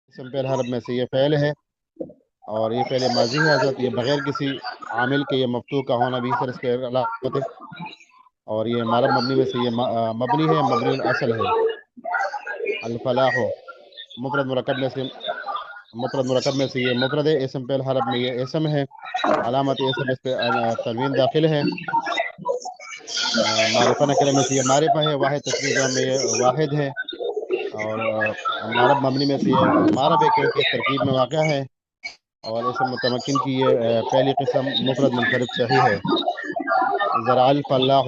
اسم فعل حرف میں سے یہ فعل ہے، اور یہ فعل ماضی ہے حضرت، یہ بغیر کسی عامل کے، یہ مفتوح کا ہونا بھی سر اس کے علامت ہے، اور یہ معرب مبنی میں سے یہ مبنی ہے، مبنی الاصل ہے۔ الفلاح مفرد مرکب میں سے، مفرد مرکب میں سے یہ مفرد ہے، اسم فعل حرف میں یہ اسم ہے، علامت اسم اس پہ تنوین داخل ہے۔ معرفہ نکرہ میں سے یہ معرفہ ہے، واحد تسنیہ جمع میں یہ واحد ہے، اور معرب مبنی میں سے یہ معرب ہے کیونکہ یہ ترکیب میں واقع ہے، اور اسم متمکن کی یہ پہلی قسم مفرد منصرف صحیح ہے۔ ذرا الفلاح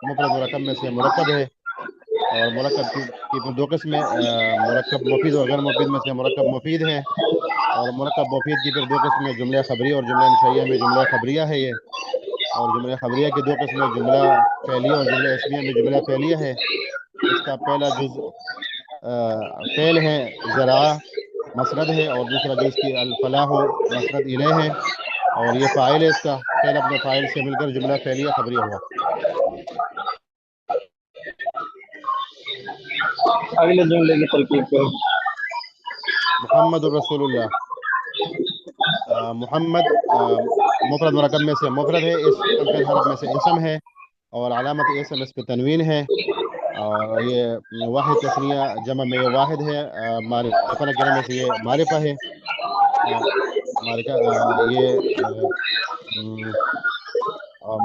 مفرد مرکب میں سے مرکب ہے، اور مرکب کی پھر دو قسمیں، مرکب مفید اور غیر مفید میں سے مرکب مفید ہے، اور مرکب مفید کی پھر دو قسمیں، جملہ خبری اور جملہ انشائیہ میں جملہ خبریہ ہے یہ، اور جملہ خبریہ کی دو قسمیں، جملہ فعلیہ اور جملہ اسمیہ میں جملہ فعلیہ ہے۔ اس کا پہلا جز فعل ہے، ذرا مسرد ہے، اور دوسرا جز کی الفلاح مسرد الیہ ہے، اور یہ فاعل ہے، اس کا فعل اپنے فاعل سے مل کر جملہ فعلیہ خبریہ ہوا۔ اگلے جملے کی ترکیب کرو۔ محمد الرسول اللہ، محمد مفرد مرکب میں سے مفرد ہے، اسم فعل حرف میں سے اسم ہے، اور علامت اسم اس پہ تنوین ہے، اور یہ واحد تثنیہ جمع میں یہ واحد ہے، معرفہ نکرہ میں سے یہ معرفہ ہے، یہ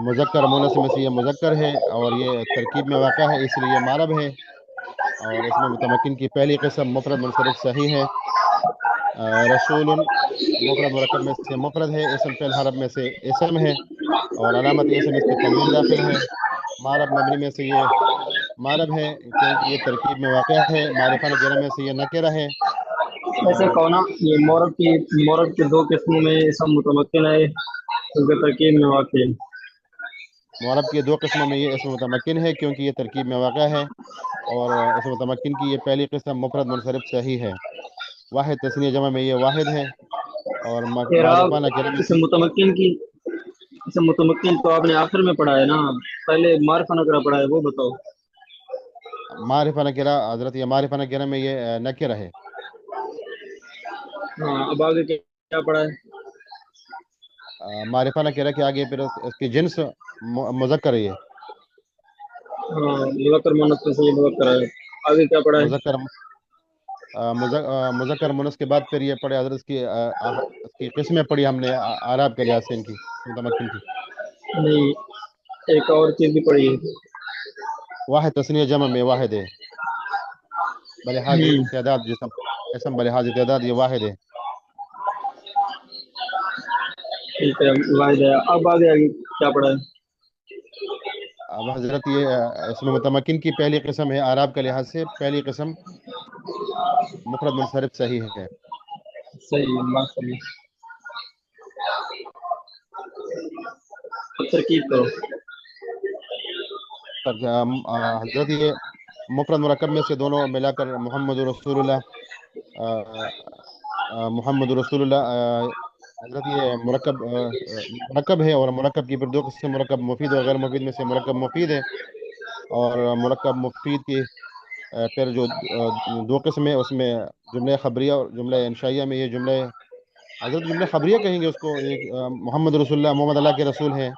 مذکر مونث میں سے یہ مذکر ہے، اور یہ ترکیب میں واقع ہے اس لیے یہ معرب ہے، اور اس میں متمکن کی پہلی قسم مفرد منصرف صحیح ہے۔ رسول مفرد مرکب میں سے مفرد ہے، اسم فعل حرف میں سے اسم ہے، اور علامت اسم اس پہ تنوین داخل ہے۔ معرب مبنی میں سے یہ معرب ہے کیونکہ یہ ترکیب میں واقع ہے، معرفہ نکرہ میں سے یہ نکرہ ہے، ایسے اور کونا یہ مورب کی دو قسموں میں اسم متمکن ہے کیونکہ ترکیب میں واقع ہے۔ معرب کی دو قسموں میں یہ اسم متمکن ہے کیونکہ یہ ترکیب میں واقع ہے، اور اسم متمکن کی یہ پہلی قسم مفرد منصرف صحیح ہے، واحد تثنیہ جمع میں یہ واحد ہے، اور اعراب معرفہ نکرہ میں سے اسم متمکن کی، اسم متمکن تو آپ نے آخر میں پڑھا ہے نا، پہلے معرفہ نکرہ پڑھا ہے، وہ بتاؤ۔ معرفہ نکرہ حضرت، یہ معرفہ نکرہ میں یہ نکرہ ہے۔ ہاں اب آگے کیا پڑھا ہے؟ معرفہ نکرہ کے آگے پھر اس کی جنس مذکر ہے، یہ ہاں مذکر مؤنث میں سے یہ مذکر ہے، آگے کیا پڑھا ہے؟ مذکر مذکر مونث کے بعد پھر یہ پڑھے حضرت، اس کی قسمیں پڑھی ہم نے اعراب کے لحاظ سے ان کی متمکن کی۔ نہیں، ایک اور چیز بھی پڑھی ہے۔ واحد تثنیہ جمع میں واحد ہے، بلحاظ تعداد، جسم اسم بلحاظ تعداد یہ واحد ہے۔ ٹھیک ہے، واحد ہے۔ اب آگے کیا پڑھا ہے؟ اب حضرت یہ اس میں متمکن کی پہلی قسم ہے، اعراب کے لحاظ سے پہلی قسم مفرد منصرف صحیح ہے۔ صحیح، بات صحیح۔ اب ترکیب کرو۔ حضرت یہ مفرد مرکب میں سے دونوں ملا کر محمد رسول اللہ، محمد رسول اللہ، حضرت یہ مرکب ہے، اور مرکب کی پھر دو قسم، مرکب مفید اور غیر مفید میں سے مرکب مفید ہے، اور مرکب مفید کی پھر جو دو قسم ہے اس میں جملہ خبریہ اور جملہ انشائیہ میں یہ جملہ حضرت جملہ خبریہ کہیں گے اس کو، ایک محمد رسول اللہ، محمد اللہ کے رسول ہیں،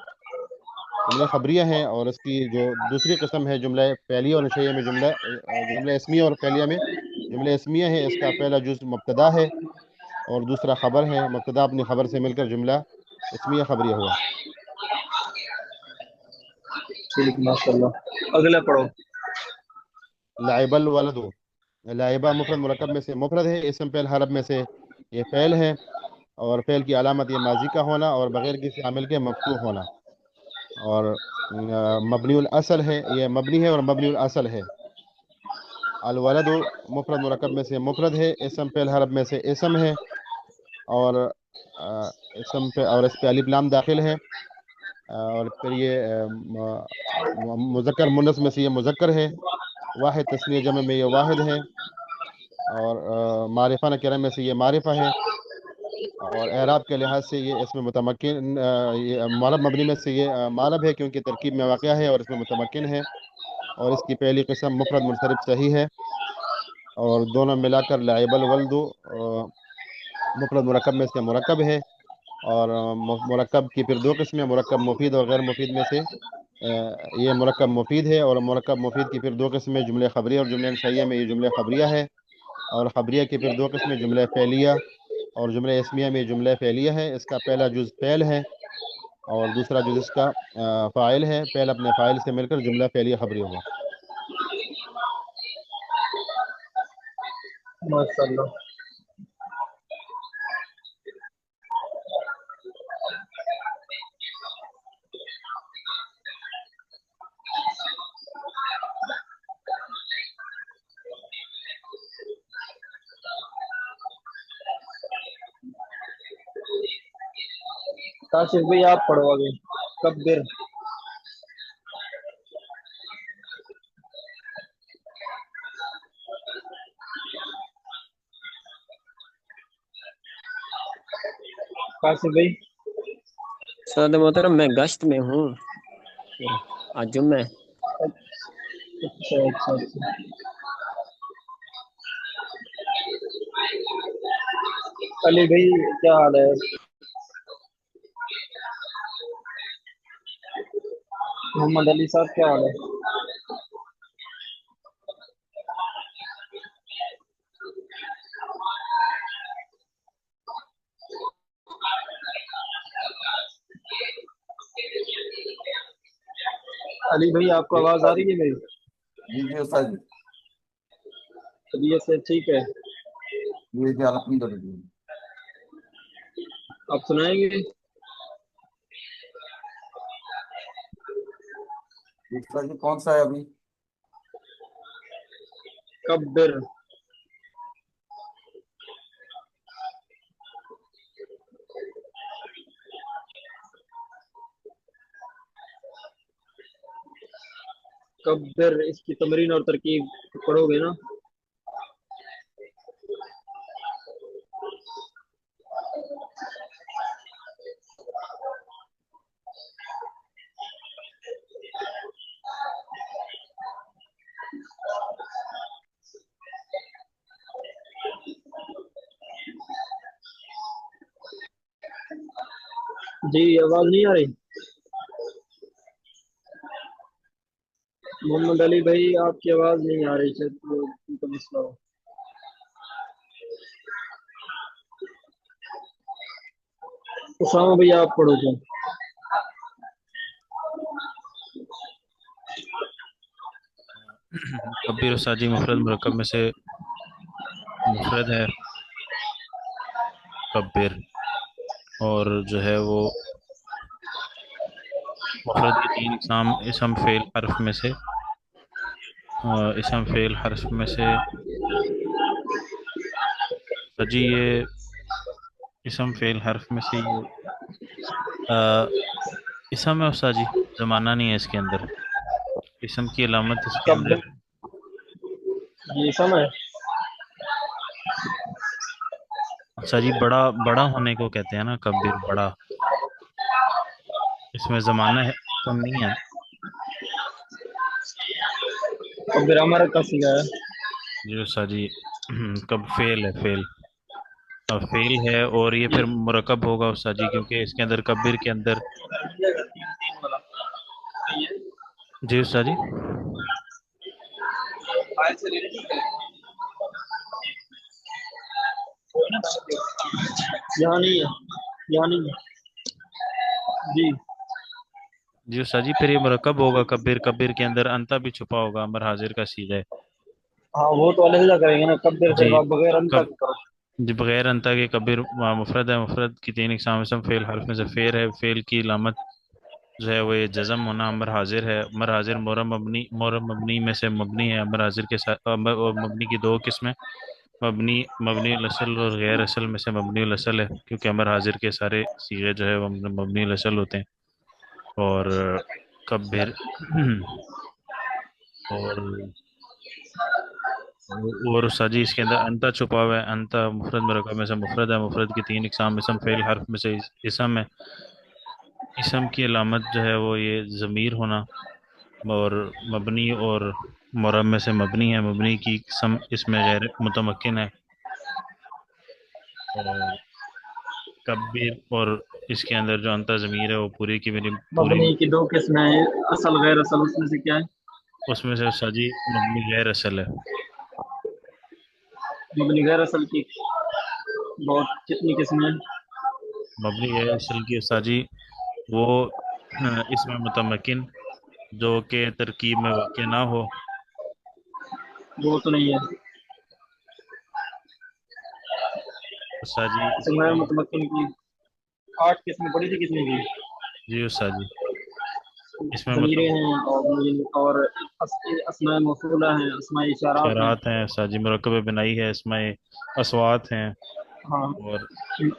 جملہ خبریہ ہیں، اور اس کی جو دوسری قسم ہے جملہ فعلیہ اور انشائیہ میں جملہ اسمیہ اور فعلیہ میں جملہ اسمیہ ہے، اس کا پہلا جز مبتدا ہے اور دوسرا خبر ہے، مبتدا اپنی خبر سے مل کر جملہ اسمیہ خبریہ ہوا۔ ٹھیک، ماشاء اللہ۔ اگلا پڑھو۔ لعب الولد، لعبہ مفرد مرکب میں سے مفرد ہے، اسم فعل حرف میں سے یہ فعل ہے، اور فعل کی علامت یہ ماضی کا ہونا اور بغیر کسی عامل کے مفتوح ہونا، اور مبنی الاصل ہے، یہ مبنی ہے اور مبنی الاصل ہے۔ الولد مفرد مرکب میں سے مفرد ہے، اسم فعل حرف میں سے اسم ہے، اور اسم پہ اور اس پہ الف لام داخل ہے، اور پھر یہ مذکر مونث میں سے یہ مذکر ہے، واحد تثنیہ جمع میں یہ واحد ہے، اور معرفہ نکرہ میں سے یہ معرفہ ہے، اور اعراب کے لحاظ سے یہ اس میں متمکن، یہ معرب مبنی میں سے یہ معرب ہے کیونکہ ترکیب میں واقع ہے اور اس میں متمکن ہے، اور اس کی پہلی قسم مفرد منصرف صحیح ہے۔ اور دونوں ملا کر لعب الولد مفرد مرکب میں سے مرکب ہے، اور مرکب کی پھر دو قسمیں، مرکب مفید اور غیر مفید میں سے یہ مرکب مفید ہے، اور مرکب مفید کی پھر دو قسمیں، جملے خبریہ اور جملے انشائیہ میں یہ جملے خبریہ ہے، اور خبریہ کی پھر دو قسمیں، جملے فعلیہ اور جملے اسمیہ میں یہ جملہ فعلیہ ہے۔ اس کا پہلا جز فعل ہے اور دوسرا جز اس کا فاعل ہے، فعل اپنے فاعل سے مل کر جملہ فعلیہ خبریہ ہوا۔ ماشاء اللہ۔ کاشف بھائی آپ پڑھو آگے۔ کبر۔ کاشف بھائی۔ سعد محترم میں گشت میں ہوں، آج جمعہ ہے۔ اچھا اچھا اچھا۔ علی بھائی کیا حال ہے؟ محمد علی صاحب کیا حال ہے؟ علی بھائی آپ کو آواز آ رہی ہے میری؟ جی جی استاد جی، طبیعت سے ٹھیک ہے؟ جی جی الحمد للہ۔ آپ سنائیں گے؟ استاد جی کون سا ہے ابھی؟ کبر۔ کبر اس کی تمرین اور ترکیب پڑھو گے نا؟ جی آواز نہیں آ رہی؟ محمد علی بھائی آپ کی آواز نہیں آ رہی، شاید ان کا مسئلہ ہو۔ اسامہ بھائی آپ پڑھو گے؟ کبیر استاد جی مفرد مرکب میں سے مفرد ہے کبیر، اور جو ہے وہ مفرد کی تین اقسام، اسم فعل حرف میں سے اسم فعل حرف میں سے جی یہ اسم فعل حرف میں سے یہ اسم ہے استاد جی، زمانہ نہیں ہے اس کے اندر، اسم کی علامت اس کے کبر اندر جی سمجھ۔ اچھا جی، بڑا بڑا ہونے کو کہتے ہیں نا کبیر، بڑا، اس میں زمانہ ہے کم نہیں ہے۔ کبر ہمارا کا سیدھا ہے۔ جی استاد جی کب فعل ہے، فعل فعل ہے، اور یہ پھر مرکب ہوگا استاد جی، کیونکہ اس کے اندر کبیر کے اندر جی استاد جی یہاں نہیں ہے، یہاں نہیں ہے۔ جی جی استاد جی پھر یہ مرکب ہوگا کبیر، کبیر کے اندر انتا بھی چھپا ہوگا، امر حاضر کا سیدھا ہے ہاں وہ تو علیحدہ کریں گے نا، کبر جی۔ صرف آپ بغیر انتا کب کی کرو۔ جی بغیر انتا کے کبیر مفرد ہے، مفرد کی تین اقسام، اسم فعل حرف میں سے فعل ہے، فعل کی علامت جو ہے وہ یہ جزم ہونا، امر حاضر ہے، امر حاضر مورب مبنی میں سے مبنی ہے، امر حاضر کے ساتھ مبنی کی دو قسمیں، مبنی الاصل اور غیر اصل میں سے مبنی الاصل ہے، کیونکہ امر حاضر کے سارے صیغے جو ہے وہ مبنی الاصل ہوتے ہیں۔ اور کبر اور ساجی اس کے اندر انتا چھپا ہوا ہے، انتا مفرد مرکب میں سے مفرد ہے، مفرد کی تین اقسام، اسم فعل حرف میں سے اسم ہے، اسم کی علامت جو ہے وہ یہ ضمیر ہونا، اور مبنی اور مرب میں سے مبنی ہے، مبنی کی قسم اس میں غیر متمکن ہے، اور کبیر اور اس کے اندر جو انتا ضمیر ہے وہ پوری کی میری پوری، مبنی کی دو قسمیں ہیں، اصل غیر اصل، اس میں سے کیا ہے؟ اس میں سے استاد جی مبنی غیر اصل ہے، مبنی غیر اصل کی بہت کتنی قسمیں ہیں؟ مبنی غیر اصل کی استاد جی وہ اس میں متمکن جو کہ ترکیب میں واقع نہ ہو، وہ تو نہیں ہے، استاد جی اس اسم غیر میں، متمکن کی 8 قسمیں پڑی تھی کتنے کی؟ جی استاد جی اس میں ضمیریں ہیں اور اسماء موصولہ ہیں، اسماء اشارات ہیں۔ اشارات ہیں استاد جی، مرکب بنائی ہے، اسماء اصوات ہیں، ہاں، اور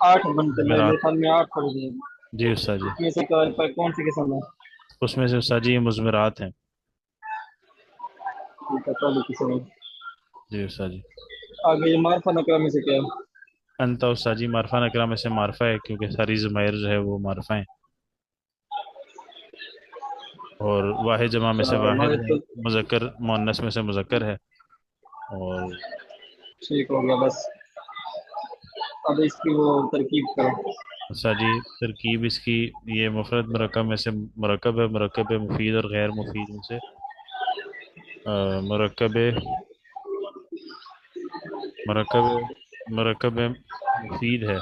8 بنتے ہیں، ضمیرات، میرے خیال میں 8 پڑ گئے، جی استاد جی اس میں سے کون سی قسم ہے؟ اس میں سے استاد جی یہ مضمرات ہیں، ٹھیک ہے، پہلی قسم ہے۔ جی استاد جی آگے یہ معرفہ نکرہ میں سے کیا ہے؟ انت استاد جی معرفہ نکرہ میں سے معرفہ ہے، کیونکہ ساری ضمائر جو ہے وہ معرفہ ہیں، اور واحد جمع میں سے واحد واحد ہے، تو مذکر مؤنث میں سے مذکر ہے، اور ٹھیک ہو گیا، بس اب اس کی وہ ترکیب کرو۔ استاد جی ترکیب اس کی، یہ مفرد مرکب میں سے مرکب ہے، مرکب مفید اور غیر مفید میں سے مرکب مرکب مرکب مفید ہے،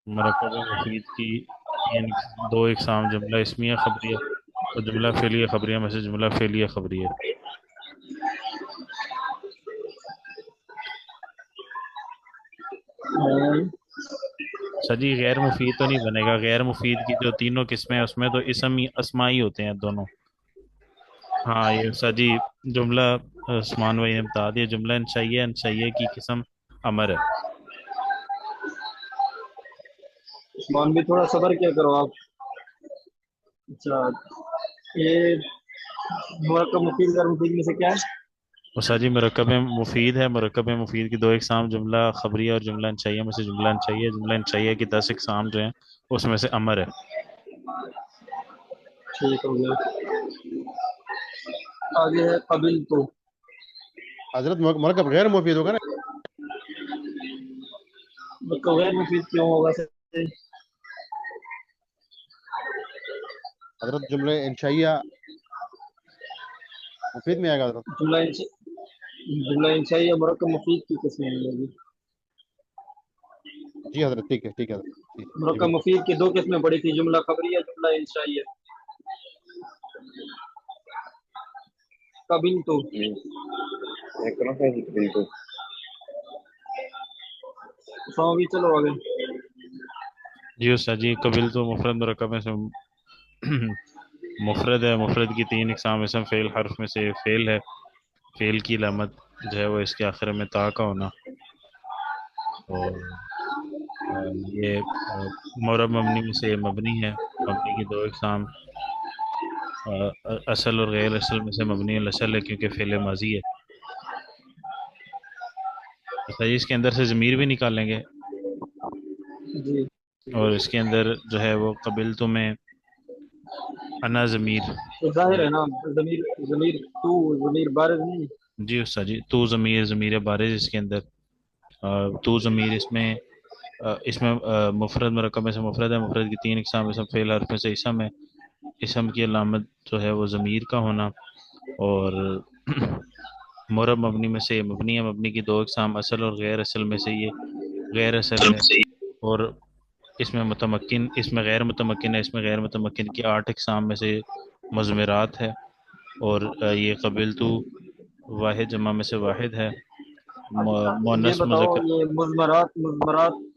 مرکب مفید کی دو اقسام، جملہ اسمیہ خبریہ اور جملہ فعلیہ خبریہ میں سے جملہ فعلیہ خبریہ۔ سر جی غیر مفید تو نہیں بنے گا، غیر مفید کی جو تینوں قسمیں ہیں اس میں تو اسم ہی اسماء ہی ہوتے ہیں دونوں۔ ہاں یہ سر جی جملہ عثمان بھائی نے بتا دیا، جملہ انشائیہ، انشائیہ کی قسم امر ہے۔ عثمان بھی تھوڑا صبر کیا کرو آپ۔ اچھا، یہ مرکب مفید غیر مفید میں سے کیا ہے؟ اور سر جی مرکب مفید ہے، مرکب مفید کی دو اقسام، جملہ خبریہ اور جملہ انشائیہ میں سے جملہ انشائیہ، جملہ انشائیہ کی 10 اقسام جو ہیں اس میں سے امر ہے۔ ٹھیک ہو گیا، آگے ہے قبل تو۔ حضرت مرکب غیر مفید ہوگا نا؟ مرکب غیر مفید کیوں ہوگا سر؟ حضرت جملہ انشائیہ مفید میں آئے گا حضرت؟ جملہ انشائیہ مرکب مفید کی قسمیں ہیں یہ بھی۔ جی حضرت ٹھیک ہے، ٹھیک ہے حضرت، جی جی مرکب بالکل۔ مفید کی 2 قسمیں پڑی تھی، جملہ خبریہ، جملہ انشائیہ۔ قبل تو بھی چلو آگے۔ جی استاد جی قبل تو مفرد مرکب میں سے مفرد ہے، مفرد کی 3 اقسام، اسم فعل حرف میں سے فعل ہے، فعل کی علامت جو ہے وہ اس کے آخر میں تا کا ہونا، اور یہ معرب مبنی میں سے مبنی ہے، مبنی کی 2 اقسام، اصل اور غیر اصل میں سے مبنی الاصل ہے کیونکہ فعل ماضی ہے۔ استاد جی اس کے اندر سے ضمیر بھی نکالیں گے، جی، اور اس کے اندر جو ہے وہ قبل تو میں انا ضمیر، تو ظاہر ہے نا، ضمیر تو ضمیر بارز نہیں۔ جی استاد جی تو ضمیر، ضمیر بارز اس کے اندر، تو ضمیر اس میں مفرد مرکب میں سے مفرد ہے، مفرد کی 3 اقسام، اسم فعل حرف میں سے اسم ہے، اسم کی علامت جو ہے وہ ضمیر کا ہونا، اور معرب مبنی میں سے یہ مبنی ہے، مبنی کی 2 اقسام، اصل اور غیر اصل میں سے یہ غیر اصل ہے، اور اس میں متمکن، اس میں غیر متمکن ہے، اس میں غیر متمکن کی 8 اقسام میں سے مضمرات ہے، اور یہ قبل تو واحد جمع میں سے واحد ہے، یہ مؤنث بتاؤ، مذکر، یہ مضمرات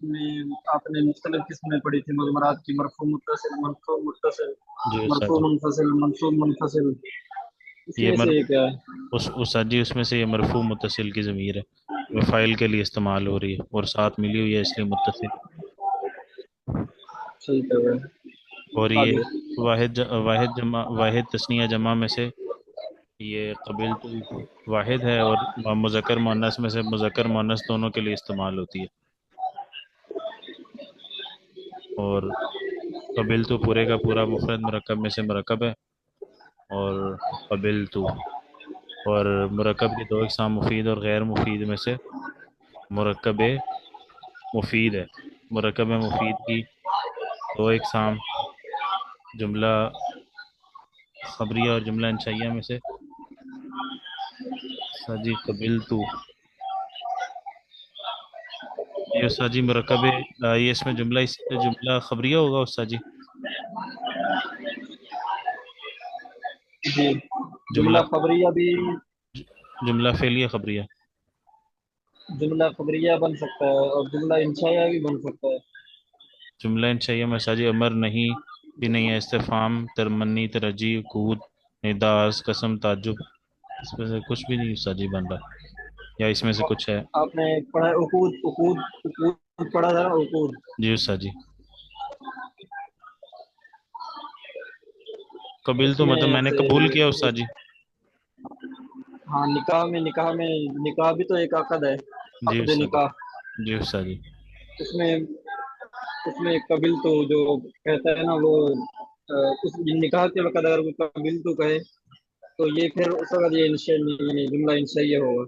میں آپ نے مختلف قسمیں پڑھی تھی مضمرات کی، مرفوع متصل، منصوب متصل، جی استاد مرفوع جی منفصل، منصوب منفصل، اس یہ میں سے یہ کیا ہے؟ استاد جی اس میں سے یہ مرفوع متصل کی ضمیر ہے، وہ فائل کے لیے استعمال ہو رہی ہے اور ساتھ ملی ہوئی ہے اس لیے متصل، ٹھیک ہے، اور آگے۔ یہ واحد تثنیہ جمع میں سے یہ قبل تو واحد ہے، اور مذکر مؤنث میں سے مذکر مؤنث دونوں کے لیے استعمال ہوتی ہے، اور قبل تو پورے کا پورا مفرد مرکب میں سے مرکب ہے، اور قبل تو اور مرکب کی دو اقسام مفید اور غیر مفید میں سے مرکب مفید ہے. مرکب مفید کی دو اقسام جملہ خبریہ اور جملہ انشائیہ میں سے ساجی قبل تو یہ استاد جی مرکب یہ اس میں جملہ خبریہ ہوگا استاد جی. جی جملہ جملہ خبریہ بھی جملہ فعلیہ خبریہ. جملہ خبریہ بن سکتا ہے اور جملہ انشائیہ بھی بن سکتا ہے. جملہ انشائیہ میں استاد جی امر نہیں بھی نہیں ہے, استفہام, ترمنی, ترجیح, کود, نداز, قسم, تعجب, اس میں سے کچھ بھی نہیں استاد جی بن رہا, یا اس میں سے کچھ ہے؟ آپ نے پڑھا ہے عقود پڑھا تھا نا, عقود. جی استاد جی. قبل اس تو میں مطلب میں نے سے قبول کیا استاد جی. ہاں نکاح بھی تو ایک عقد ہے, جی عقد استاد جی. نکاح. جی استاد جی. اس میں قبل تو جو کہتا ہے نا وہ اس نکاح کے وقت اگر وہ قبل تو کہے تو یہ پھر اس وقت یہ جملہ انشائیہ ہوگا.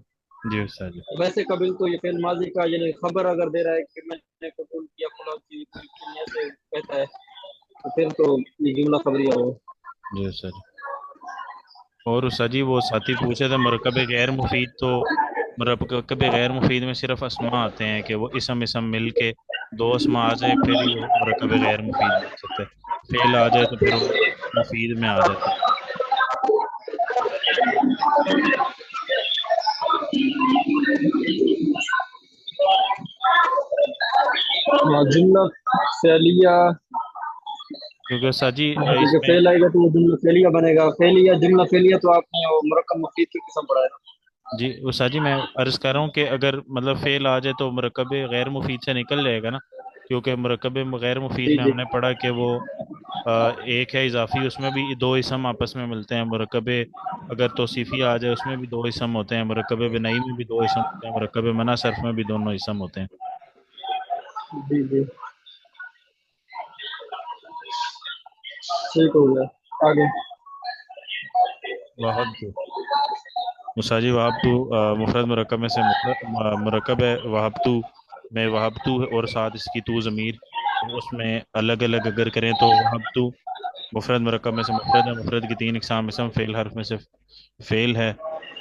جی استاد جی. ویسے قبل تو یہ فعل ماضی کا یعنی خبر اگر دے رہا ہے کہ میں نے قبول کیا فلاں چیز سے کہتا ہے تو پھر تو یہ جملہ خبریہ ہوگا. جی استاد جی. اور استاد جی وہ ساتھی پوچھے تھے مرکب غیر مفید, تو مرکب غیر مفید میں صرف اسما آتے ہیں کہ وہ اسم مل کے دو اسما آ جائے پھر ہی وہ مرکب غیر مفید بن سکتے ہیں. فعل آ جائے تو پھر وہ مفید میں آ جاتا ہے. جملہ فعلیہ کیونکہ استاد جی اس کیونکہ میں فعل آئے گا تو وہ جملہ فعلیہ بنے گا. فعلیہ جملہ فعلیہ تو آپ نے وہ مرکب مفید کی قسم پڑھا ہے. جی استاد جی میں عرض کر رہا ہوں کہ اگر مطلب فعل آ جائے تو مرکب غیر مفید سے نکل جائے گا نا, کیونکہ مرکب غیر مفید جی میں جی ہم نے پڑھا کہ وہ ایک ہے اضافی, اس میں بھی دو اسم آپس میں ملتے ہیں. مرکب اگر توصیفی آ جائے اس میں بھی دو اسم ہوتے ہیں. مرکب بنائی میں بھی دو اسم ہوتے ہیں. مرکب منع صرف میں بھی دونوں اسم ہوتے ہیں. جی جی ٹھیک ہو گیا. آگے وہب تو استاد جی وہب تو مفرد مرکب میں سے مرکب ہے. وہب تو میں وہب تو اور ساتھ اس کی تو ضمیر, اس میں الگ الگ اگر کریں تو وہب تو مفرد مرکب میں سے مفرد ہے. مفرد کی تین اقسام اسم فعل حرف میں سے فعل ہے,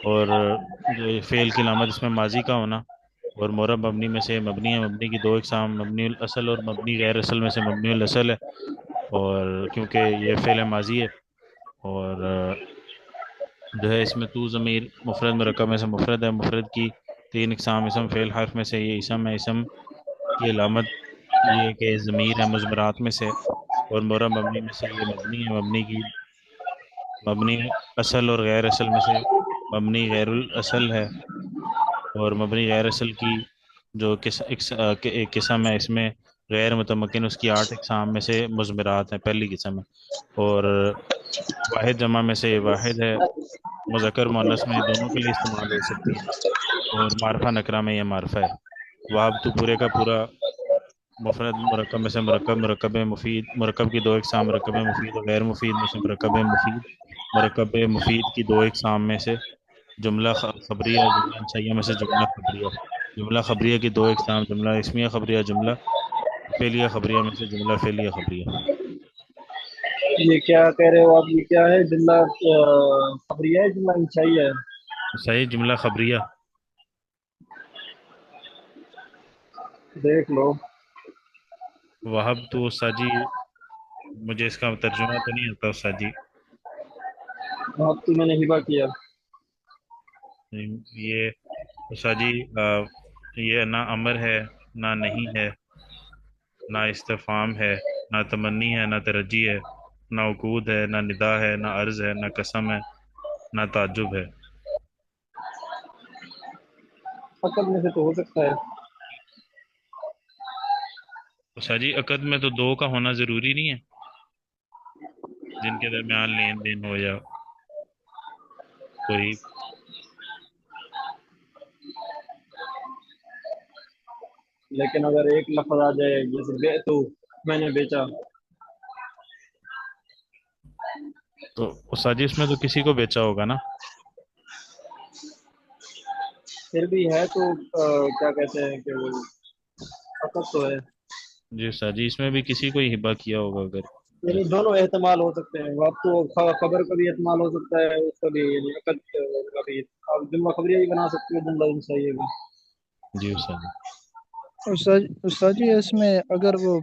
اور فعل کی علامت اس میں ماضی کا ہونا, اور معرب مبنی میں سے مبنی ہے. مبنی کی دو اقسام مبنی الاصل اور مبنی غیر اصل میں سے مبنی الاصل ہے, اور کیونکہ یہ فعل ماضی ہے. اور جو ہے اس میں تو ضمیر مفرد مرکب میں سے مفرد ہے. مفرد کی تین اقسام اسم فعل حرف میں سے یہ اسم ہے. اسم کی علامت یہ کہ ضمیر ہے مضمرات میں سے, اور معرب مبنی میں سے یہ مبنی ہے. مبنی اصل اور غیر اصل میں سے مبنی غیر الاصل ہے, اور مبنی غیر اصل کی جو ایک قسم ہے اس میں غیر متمکن, اس کی 8 اقسام میں سے مضمرات ہیں, پہلی قسم ہے. اور واحد جمع میں سے یہ واحد ہے. مذکر مؤنث میں یہ دونوں کے لیے استعمال ہو سکتی ہے, اور معرفہ نکرہ میں یہ معرفہ ہے. وہاب تو پورے کا پورا مفرد مرکب میں سے مرکب مفید, مرکب کی دو اقسام مرکب مفید اور غیر مفید میں سے مرکب مفید. مرکب مفید کی دو اقسام میں سے جملہ خبریہ, جملہ انشائیہ میں سے جملہ خبریہ. جملہ خبریہ کی دو اقسام جملہ اسمیہ خبریہ, جملہ فعلیہ خبریہ میں سے جملہ فعلیہ خبریہ. یہ کیا کہہ رہے ہو آپ, یہ کیا ہے جملہ خبریہ ہے جملہ انشائیہ ہے؟ صحیح جملہ خبریہ. دیکھ لو. وہب تو استاد جی مجھے اس کا ترجمہ تو نہیں آتا استاد جی. اب تو میں نے ہبا کیا. یہ استاد جی یہ نہ امر ہے, نہ نہیں ہے, نہ استفہام ہے, نہ تمنی ہے, نہ ترجی ہے, نہ عقود ہے, نہ ندا ہے, نہ عرض ہے, نہ قسم ہے, نہ تعجب ہے. عقد میں سے تو ہو سکتا ہے. استاد جی عقد میں تو دو کا ہونا ضروری نہیں ہے, جن کے درمیان لین دین ہو یا کوئی. لیکن اگر ایک لفظ آ جائے جیسے بے تو میں نے بیچا, تو استاد جی اس میں تو کسی کو بیچا ہوگا نا. پھر بھی ہے تو کیا کہتے ہیں کہ وہ فقط تو ہے، جی استاد جی، اس میں بھی کسی کو ہی ہبا کیا ہوگا اگر یعنی ایسا؟ دونوں احتمال ہو سکتے ہیں، آپ کو خبر کا بھی احتمال ہو سکتا ہے، اس کا بھی یعنی عقد کا بھی، آپ جملہ خبریہ بھی بنا سکتے ہو، جملہ انشائیہ بھی۔ جی استاد جی۔ استاد جی اس میں اگر وہ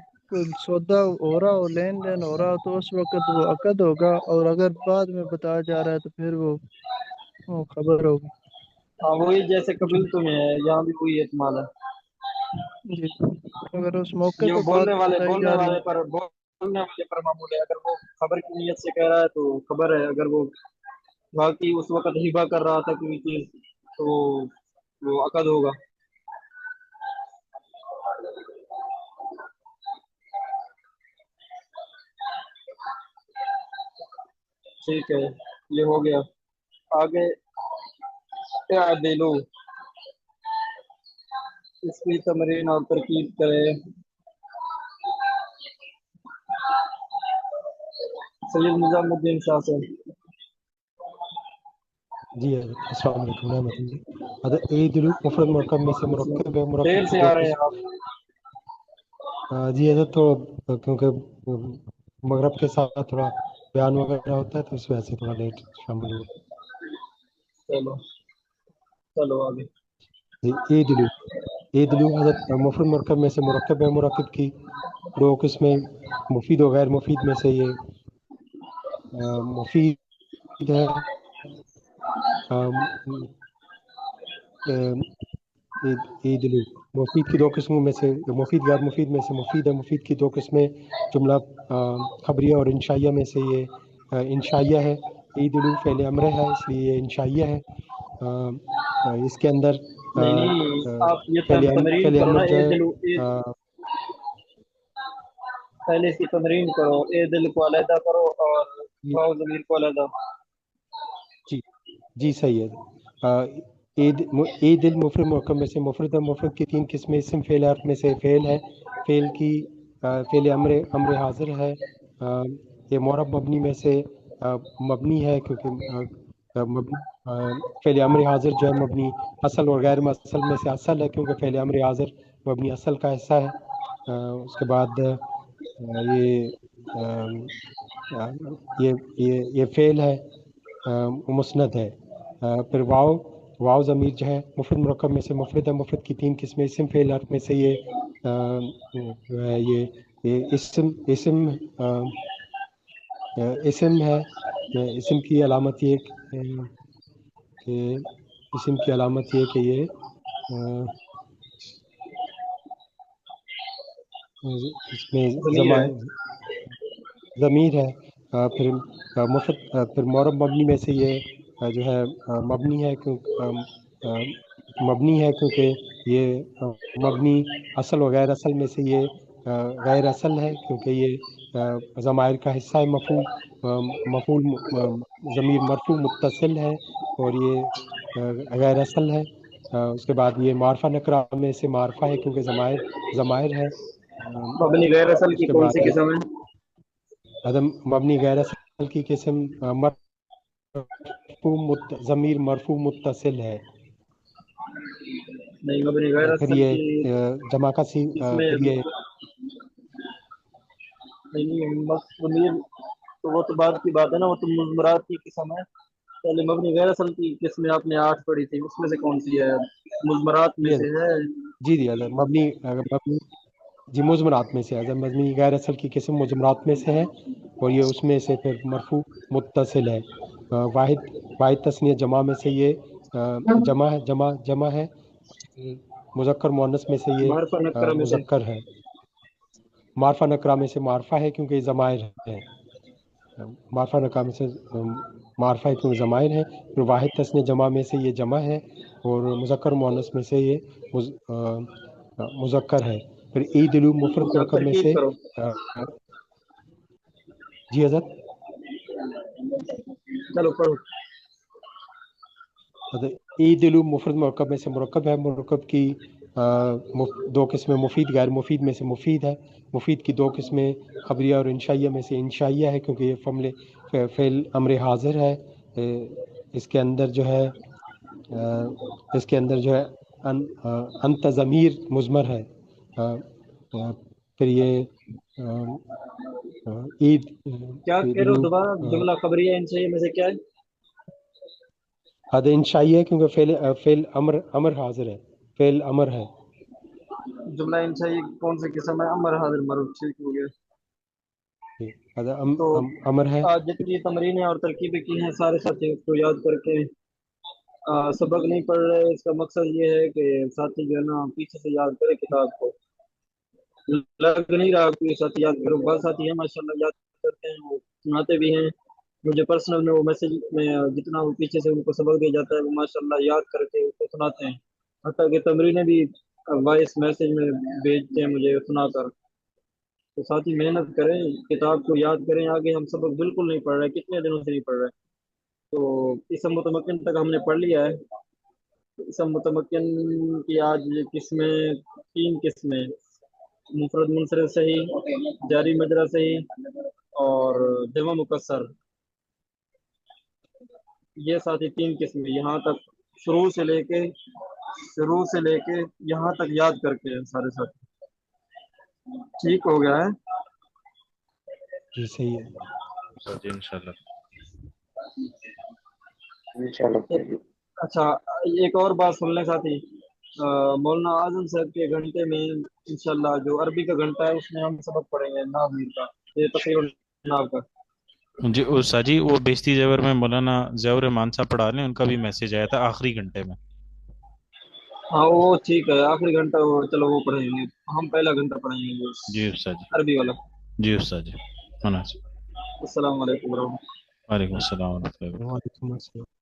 سودا ہو رہا ہو، لین دین ہو رہا ہو، تو اس وقت وہ عقد ہوگا، اور اگر بعد میں بتایا جا رہا ہے تو پھر وہ خبر ہوگی۔ ہاں وہی جیسے جی قبل تمہیں ہے، یہاں بھی کوئی احتمال ہے، جی، اگر اس موقع یہ پہ بات بتائی بولنے جا رہی والے پر معمول ہے، اگر وہ خبر کی نیت سے کہہ رہا ہے تو خبر ہے، اگر وہ واقعی اس وقت ہبا کر رہا تھا کوئی چیز تو وہ عقد ہوگا۔ ٹھیک ہے، یہ ہو گیا، آگے اعدلو، اس کی تمرین اور ترکیب کرے سید نظام الدین شاہ سے۔ جی السلام علیکم رحمۃ اللہ۔ عید مفرد مرکب میں سے مرکب ہے، دیر مرکب کی سے دو آ رہے ہیں آپ۔ قسم۔ جی حضرت تو کیونکہ مغرب کے ساتھ تھوڑا بیان وغیرہ ہوتا ہے تو اس وجہ سے تھوڑا لیٹ شامل ہوا۔ چلو چلو آگے۔ جی عید حضرت مفرد مرکب میں سے مرکب ہے، مرکب کی دو قسمیں، مفید و غیر مفید میں سے یہ مفید ہے۔ عید مفید کی دو قسموں میں سے مفید غیر مفید میں سے مفید ہے، مفید کی دو قسمیں جملہ خبریہ اور انشائیہ میں سے یہ انشائیہ ہے۔ عید فعل امر ہے اس لیے یہ انشائیہ ہے۔ اس کے اندر نہیں آپ یہ تمرین فعل کرو نا، امر جو اے ہے دل، پہلے اس کی تمرین کرو، اے دل کو علیحدہ کرو اور واو ضمیر کو علیحدہ۔ جی جی صحیح ہے۔ عید المفرد مرکب میں سے مفرد ہے، مفرد کی تین قسمیں، اسم فعل حرف میں سے فعل ہے، فعل کی فعل امر حاضر ہے، یہ معرب مبنی میں سے مبنی ہے، کیونکہ فعل امر حاضر جو ہے مبنی اصل اور غیر اصل میں سے اصل ہے، کیونکہ فعل امر حاضر مبنی اصل کا حصہ ہے۔ اس کے بعد یہ فعل ہے، مسند ہے۔ پھر واو ضمیر جو ہے مفرد مرکب میں سے مفرد ہے، مفرد کی تین قسمیں، اسم فعل حرف میں سے یہ اسم ہے۔ اسم کی علامت یہ کہ یہ اس میں ضمیر ہے۔ پھر پھر معرب مبنی میں سے یہ جو ہے مبنی ہے، کیونکہ یہ مبنی اصل و غیر اصل میں سے یہ غیر اصل ہے، کیونکہ یہ ضمائر کا حصہ ہے، مفعول ضمیر مرفوع متصل ہے اور یہ غیر اصل ہے۔ اس کے بعد یہ معرفہ نکرہ میں سے معرفہ ہے، کیونکہ ضمائر ہے۔ مبنی غیر اصل اس کی کے کون بعد سی قسم ہے؟ مبنی غیر اصل کی قسم ضمیر مرفوع متصل ہے۔ نہیں مبنی غیر پھر اصل یہ کی جمع کا اس میں پھر یہ ضمیر تو وہ تو بعد کی بات ہے نا، وہ تو مضمرات کی قسم ہے۔ پہلے مبنی غیر اصل کی قسمیں آپ نے 8 پڑھی تھی، اس میں سے کون سی ہے؟ مضمرات میں سے ہے۔ جی مبنی جی مضمرات میں سے ہے، مبنی غیر اصل کی قسم مضمرات میں سے ہے، اور یہ اس میں سے پھر مرفوع متصل ہے۔ واحد تثنیہ جمع میں سے یہ جمع ہے، مذکر مؤنث میں سے یہ معرفہ نکرہ میں سے مذکر ہے۔ معرفہ نکرہ میں سے معرفہ ہے کیونکہ یہ ضمائر ہے، معرفہ نکرہ میں سے معرفہ ہے کیونکہ ضمائر ہے۔ پھر واحد تثنیہ جمع میں سے یہ جمع ہے، اور مذکر مؤنث میں سے یہ مذکر ہے۔ پھر عید مفرد مرکب میں ترکیب سے کرو۔ جی حضرت چلو پڑھو۔ عید مفرد مرکب میں سے مرکب ہے، مرکب کی دو قسمیں، مفید غیر مفید میں سے مفید ہے، مفید کی دو قسمیں خبریہ اور انشائیہ میں سے انشائیہ ہے، کیونکہ یہ فعل امر حاضر ہے۔ اس کے اندر جو ہے اس کے اندر جو ہے انت ضمیر مضمر ہے. پھر یہ عید کیا کہہ رہے ہو دوبارہ؟ جملہ خبریہ انشائیہ میں سے کیا ہے؟ حد انشائیہ ہے کیونکہ فعل امر حاضر ہے، فعل امر ہے. جملہ انشائیہ کون سے قسم ہے؟ امر حاضر مرف. ٹھیک ہو گیا. تو امر ہے. آج جتنی تمرینیں اور ترکیبیں کی ہیں سارے ساتھی اس کو یاد کر کے سبق نہیں پڑھ رہے. اس کا مقصد یہ ہے کہ ساتھی جو ہے نا پیچھے سے یاد کرے کتاب کو. لگ نہیں رہا کوئی ساتھی یاد کرو. بعض ساتھی ہیں ماشاءاللہ یاد کرتے ہیں، وہ سناتے بھی ہیں. مجھے پرسنل میں وہ میسج میں جتنا وہ پیچھے سے ان کو سبق دیا جاتا ہے وہ ماشاءاللہ یاد کر کے اس کو سناتے ہیں. حتیٰ کہ تمرینیں بھی وائس میسج میں بھیجتے ہیں مجھے سنا کر. تو ساتھی محنت کریں، کتاب کو یاد کریں. آگے ہم سبق بالکل نہیں پڑھ رہے، کتنے دنوں سے نہیں پڑھ رہے. تو اسم متمکن تک ہم نے پڑھ لیا ہے. اسم متمکن کی آج قسمیں 3 قسمیں: مفرد منصرف صحیح، جاری مجرا صحیح اور جمع مکسر. یہ ساتھی 3 قسمیں یہاں تک شروع سے لے کے یہاں تک یاد کر کے سارے ساتھی. ٹھیک ہو گیا ہے؟ جی صحیح ہے. جی انشاءاللہ. اچھا ایک اور بات سن لیں ساتھی. مولانا اعظم صاحب کے گھنٹے میں انشاءاللہ جو عربی کا گھنٹہ ہے اس میں ہم سبق پڑھیں گے ناو میر کا، یہ تقریر ناو کا. جی استاد جی وہ بیشتی زیور میں مولانا ضیاء الرحمان صاحب پڑھا لیں، ان کا بھی میسج آیا تھا آخری گھنٹے میں. ہاں وہ ٹھیک ہے، آخری گھنٹہ وہ چلو وہ پڑھیں گے. ہم پہلا گھنٹہ پڑھیں گے وہ جی استاد جی. عربی والا. جی استاد جی. مناسب. السلام علیکم ورحمۃ اللہ. وعلیکم السلام ورحمۃ اللہ. وعلیکم السلام.